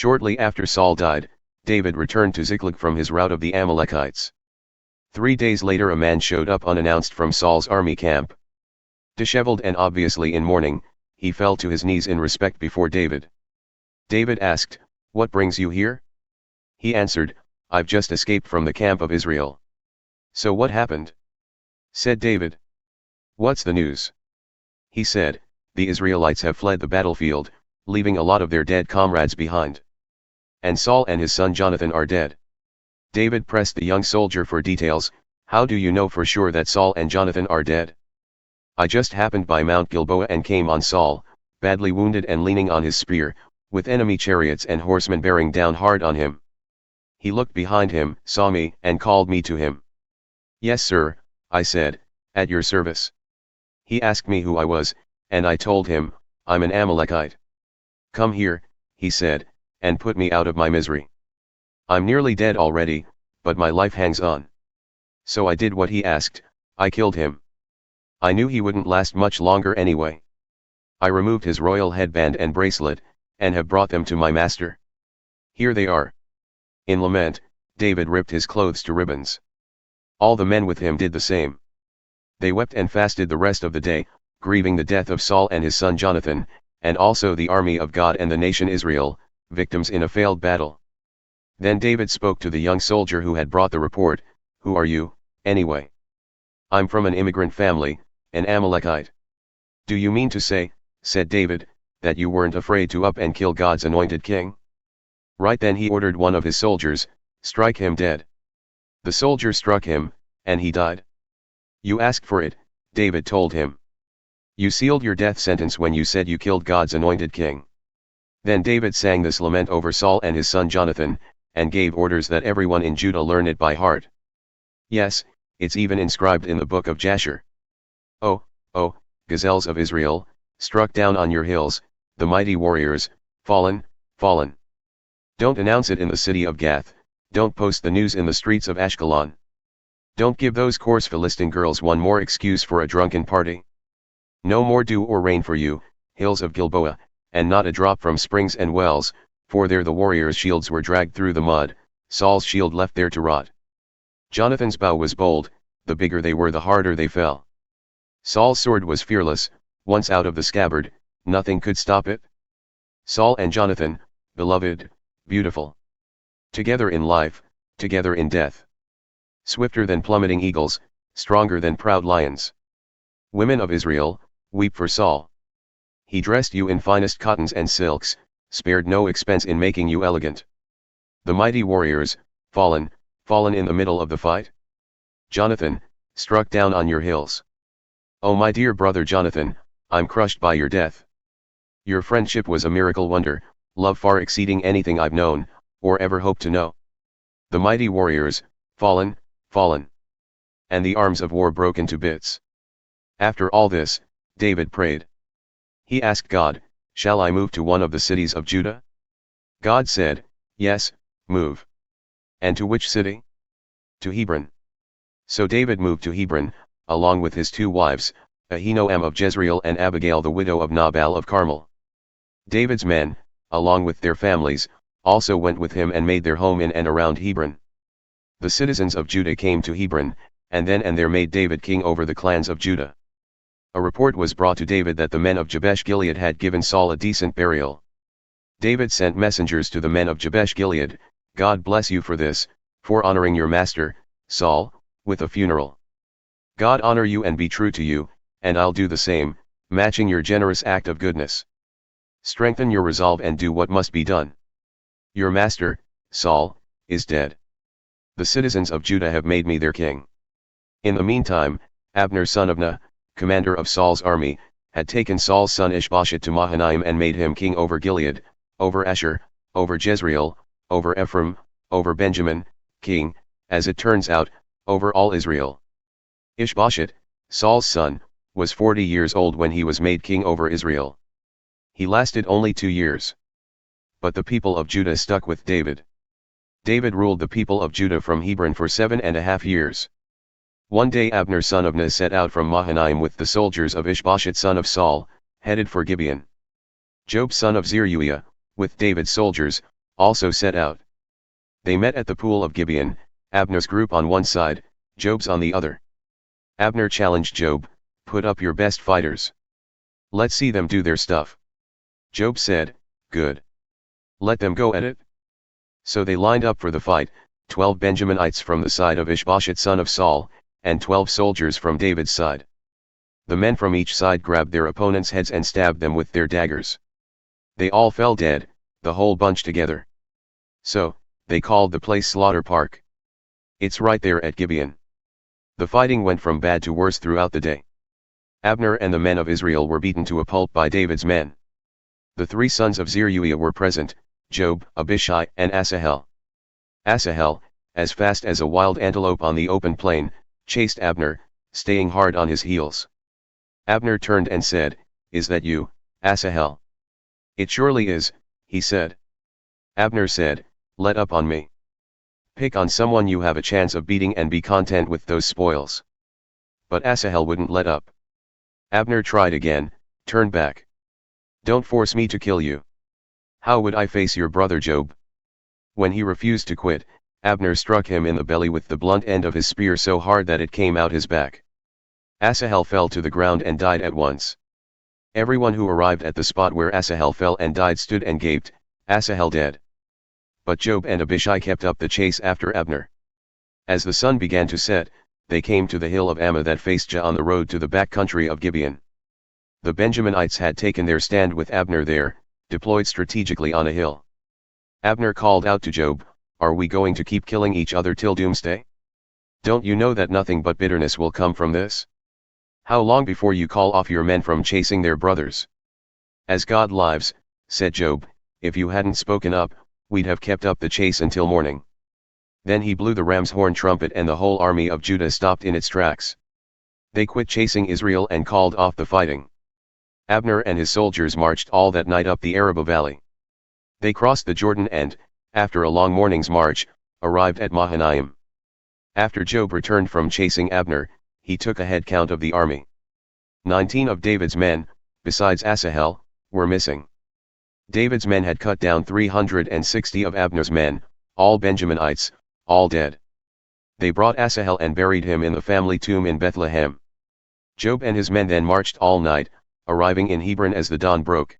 Shortly after Saul died, David returned to Ziklag from his rout of the Amalekites. 3 days later a man showed up unannounced from Saul's army camp. Disheveled and obviously in mourning, he fell to his knees in respect before David. David asked, "What brings you here?" He answered, "I've just escaped from the camp of Israel." "So what happened?" said David. "What's the news?" He said, "The Israelites have fled the battlefield, leaving a lot of their dead comrades behind. And Saul and his son Jonathan are dead." David pressed the young soldier for details. "How do you know for sure that Saul and Jonathan are dead?" "I just happened by Mount Gilboa and came on Saul, badly wounded and leaning on his spear, with enemy chariots and horsemen bearing down hard on him. He looked behind him, saw me, and called me to him. 'Yes sir,' I said, 'at your service.' He asked me who I was, and I told him, 'I'm an Amalekite.' 'Come here,' he said, 'and put me out of my misery. I'm nearly dead already, but my life hangs on.' So I did what he asked, I killed him. I knew he wouldn't last much longer anyway. I removed his royal headband and bracelet, and have brought them to my master. Here they are." In lament, David ripped his clothes to ribbons. All the men with him did the same. They wept and fasted the rest of the day, grieving the death of Saul and his son Jonathan, and also the army of God and the nation Israel, victims in a failed battle. Then David spoke to the young soldier who had brought the report, "Who are you, anyway?" "I'm from an immigrant family, an Amalekite." "Do you mean to say," said David, "that you weren't afraid to up and kill God's anointed king?" Right then he ordered one of his soldiers, "Strike him dead." The soldier struck him, and he died. "You asked for it," David told him. "You sealed your death sentence when you said you killed God's anointed king." Then David sang this lament over Saul and his son Jonathan, and gave orders that everyone in Judah learn it by heart. Yes, it's even inscribed in the Book of Jashar. "Oh, oh, gazelles of Israel, struck down on your hills, the mighty warriors, fallen, fallen. Don't announce it in the city of Gath, don't post the news in the streets of Ashkelon. Don't give those coarse Philistine girls one more excuse for a drunken party. No more dew or rain for you, hills of Gilboa, and not a drop from springs and wells, for there the warriors' shields were dragged through the mud, Saul's shield left there to rot. Jonathan's bow was bold, the bigger they were the harder they fell. Saul's sword was fearless, once out of the scabbard, nothing could stop it. Saul and Jonathan, beloved, beautiful. Together in life, together in death. Swifter than plummeting eagles, stronger than proud lions. Women of Israel, weep for Saul. He dressed you in finest cottons and silks, spared no expense in making you elegant. The mighty warriors, fallen, fallen in the middle of the fight. Jonathan, struck down on your hills. Oh my dear brother Jonathan, I'm crushed by your death. Your friendship was a miracle wonder, love far exceeding anything I've known, or ever hoped to know. The mighty warriors, fallen, fallen. And the arms of war broken to bits. After all this, David prayed. He asked God, "Shall I move to one of the cities of Judah?" God said, "Yes, move." "And to which city?" "To Hebron." So David moved to Hebron, along with his 2 wives, Ahinoam of Jezreel and Abigail the widow of Nabal of Carmel. David's men, along with their families, also went with him and made their home in and around Hebron. The citizens of Judah came to Hebron, and then and there made David king over the clans of Judah. A report was brought to David that the men of Jabesh Gilead had given Saul a decent burial. David sent messengers to the men of Jabesh Gilead, "God bless you for this, for honoring your master, Saul, with a funeral. God honor you and be true to you, and I'll do the same, matching your generous act of goodness. Strengthen your resolve and do what must be done. Your master, Saul, is dead. The citizens of Judah have made me their king." In the meantime, Abner son of Ner, commander of Saul's army, had taken Saul's son Ish-Bosheth to Mahanaim and made him king over Gilead, over Asher, over Jezreel, over Ephraim, over Benjamin, king, as it turns out, over all Israel. Ish-Bosheth, Saul's son, was 40 years old when he was made king over Israel. He lasted only 2 years. But the people of Judah stuck with David. David ruled the people of Judah from Hebron for 7.5 years. One day Abner son of Ner set out from Mahanaim with the soldiers of Ish-Bosheth son of Saul, headed for Gibeon. Job son of Zeruiah, with David's soldiers, also set out. They met at the Pool of Gibeon, Abner's group on one side, Joab's on the other. Abner challenged Joab, "Put up your best fighters. Let's see them do their stuff." Joab said, "Good. Let them go at it." So they lined up for the fight, 12 Benjaminites from the side of Ish-Bosheth son of Saul, and 12 soldiers from David's side. The men from each side grabbed their opponents' heads and stabbed them with their daggers. They all fell dead, the whole bunch together. So, they called the place Slaughter Park. It's right there at Gibeon. The fighting went from bad to worse throughout the day. Abner and the men of Israel were beaten to a pulp by David's men. The 3 sons of Zeruiah were present, Joab, Abishai, and Asahel. Asahel, as fast as a wild antelope on the open plain, chased Abner, staying hard on his heels. Abner turned and said, "Is that you, Asahel?" "It surely is," he said. Abner said, "Let up on me. Pick on someone you have a chance of beating and be content with those spoils." But Asahel wouldn't let up. Abner tried again, "Turn back. Don't force me to kill you. How would I face your brother Joab?" When he refused to quit, Abner struck him in the belly with the blunt end of his spear so hard that it came out his back. Asahel fell to the ground and died at once. Everyone who arrived at the spot where Asahel fell and died stood and gaped, "Asahel dead." But Joab and Abishai kept up the chase after Abner. As the sun began to set, they came to the hill of Ammah that faced Jah on the road to the back country of Gibeon. The Benjaminites had taken their stand with Abner there, deployed strategically on a hill. Abner called out to Joab, "Are we going to keep killing each other till doomsday? Don't you know that nothing but bitterness will come from this? How long before you call off your men from chasing their brothers?" "As God lives," said Joab, "if you hadn't spoken up, we'd have kept up the chase until morning." Then he blew the ram's horn trumpet and the whole army of Judah stopped in its tracks. They quit chasing Israel and called off the fighting. Abner and his soldiers marched all that night up the Arabah valley. They crossed the Jordan and, after a long morning's march, arrived at Mahanaim. After Joab returned from chasing Abner, he took a head count of the army. 19 of David's men, besides Asahel, were missing. David's men had cut down 360 of Abner's men, all Benjaminites, all dead. They brought Asahel and buried him in the family tomb in Bethlehem. Joab and his men then marched all night, arriving in Hebron as the dawn broke.